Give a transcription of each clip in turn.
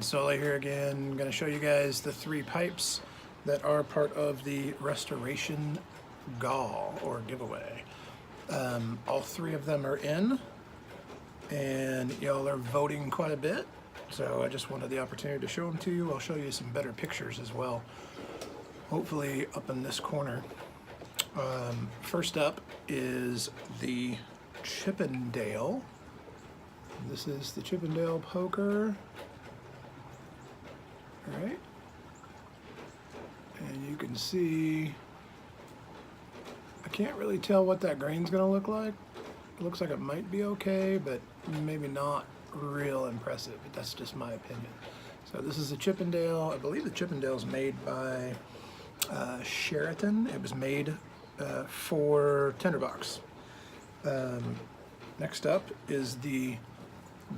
Sully here again. I'm going to show you guys the 3 pipes that are part of the Restoration GAW or giveaway. All 3 of them are in, and y'all are voting quite a bit, so I just wanted the opportunity to show them to you. I'll show you some better pictures as well, hopefully up in this corner. First up is the Chippendale. This is the Chippendale poker. All right, and you can see, I can't really tell what that grain's gonna look like. It looks like it might be okay, but maybe not real impressive. That's just my opinion. So this is the Chippendale. I believe the Chippendale is made by Sheraton. It was made for Tinderbox. Next up is the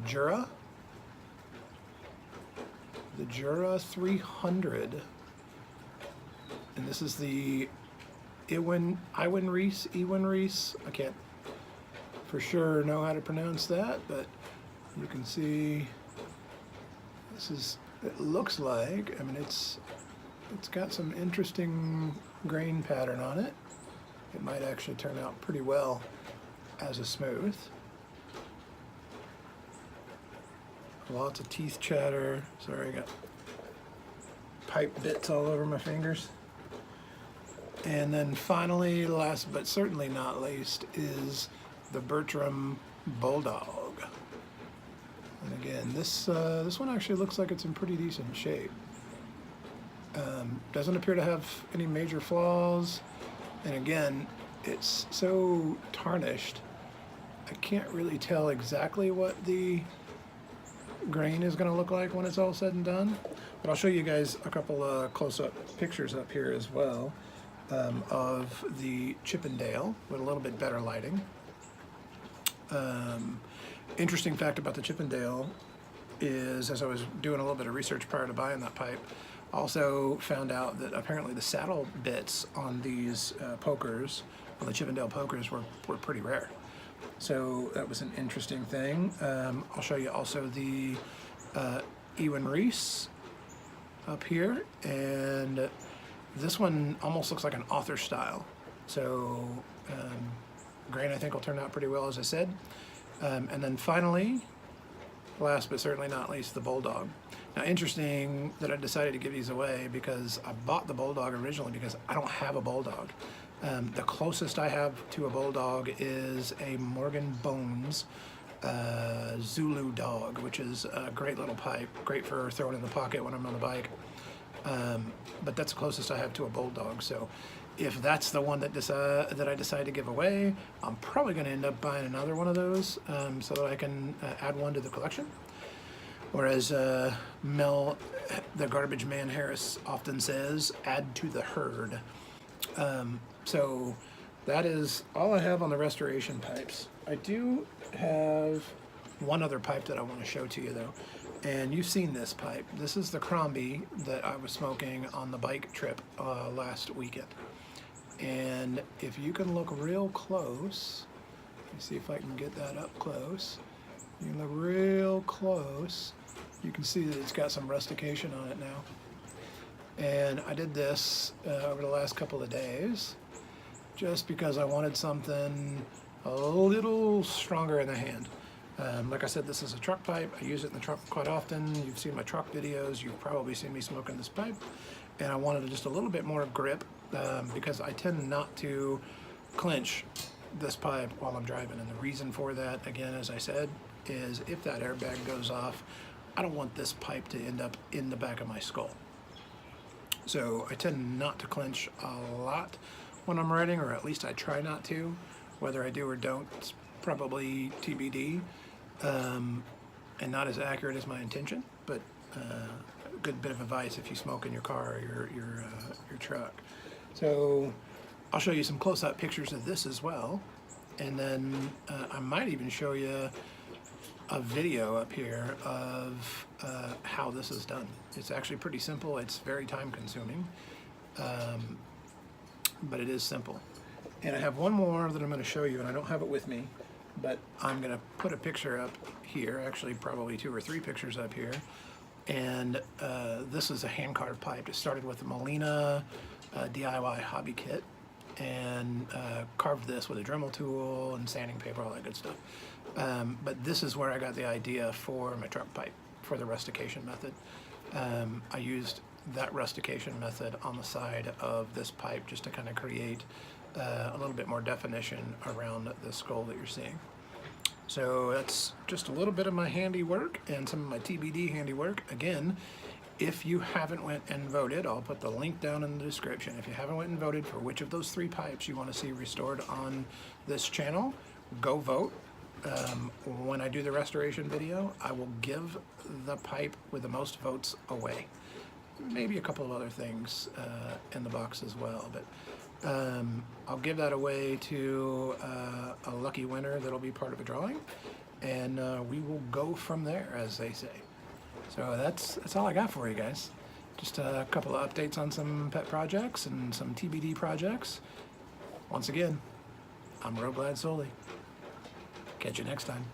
Jura. The Jura 300, and this is the Iwan Reese. I can't for sure know how to pronounce that, but you can see this is, it looks like, I mean, it's got some interesting grain pattern on it. It might actually turn out pretty well as a smooth. Lots of teeth chatter. Sorry, I got pipe bits all over my fingers. And then finally, last but certainly not least, is the Bertram Bulldog. And again, this one actually looks like it's in pretty decent shape. Doesn't appear to have any major flaws. And again, it's so tarnished, I can't really tell exactly what the grain is going to look like when it's all said and done, but I'll show you guys a couple of close-up pictures up here as well of the Chippendale with a little bit better lighting. Interesting fact about the Chippendale is, as I was doing a little bit of research prior to buying that pipe, also found out that apparently the saddle bits on these pokers, on the Chippendale pokers, were pretty rare. So that was an interesting thing. I'll show you also the Iwan Reese up here, and this one almost looks like an author style. So grain I think will turn out pretty well, as I said. And then finally, last but certainly not least, the Bulldog. Now, interesting that I decided to give these away, because I bought the Bulldog originally because I don't have a Bulldog. The closest I have to a Bulldog is a Morgan Bones Zulu dog, which is a great little pipe, great for throwing in the pocket when I'm on the bike. But that's the closest I have to a Bulldog. So if that's the one that I decide to give away, I'm probably going to end up buying another one of those so that I can add one to the collection. Or as Mel, the Garbage Man Harris, often says, add to the herd. So that is all I have on the restoration pipes. I do have one other pipe that I want to show to you though, and you've seen this pipe. This is the Crombie that I was smoking on the bike trip last weekend. And if you can look real close, let me see if I can get that up close. You can look real close, you can see that it's got some rustication on it now. And I did this over the last couple of days just because I wanted something a little stronger in the hand. Like I said, this is a truck pipe. I use it in the truck quite often. You've seen my truck videos. You've probably seen me smoking this pipe. And I wanted just a little bit more grip because I tend not to clench this pipe while I'm driving. And the reason for that, again, as I said, is if that airbag goes off, I don't want this pipe to end up in the back of my skull. So I tend not to clench a lot when I'm riding, or at least I try not to. Whether I do or don't, it's probably TBD, and not as accurate as my intention, but a good bit of advice if you smoke in your car or your truck. So I'll show you some close-up pictures of this as well, and then I might even show you a video up here of how this is done. It's actually pretty simple. It's very time consuming, but it is simple. And I have one more that I'm going to show you, and I don't have it with me, but I'm going to put a picture up here, actually probably 2 or 3 pictures up here, And this is a hand-carved pipe. It started with a Molina DIY hobby kit, and carved this with a Dremel tool and sanding paper, all that good stuff. But this is where I got the idea for my truck pipe, for the rustication method. I used that rustication method on the side of this pipe just to kind of create a little bit more definition around the skull that you're seeing. So that's just a little bit of my handiwork and some of my TBD handiwork. Again, if you haven't went and voted, I'll put the link down in the description. If you haven't went and voted for which of those 3 pipes you want to see restored on this channel, go vote. When I do the restoration video, I will give the pipe with the most votes away. Maybe a couple of other things in the box as well, but I'll give that away to a lucky winner that'll be part of a drawing, and we will go from there, as they say. So that's all I got for you guys. Just a couple of updates on some pet projects and some TBD projects. Once again, I'm real glad Solely. Catch you next time.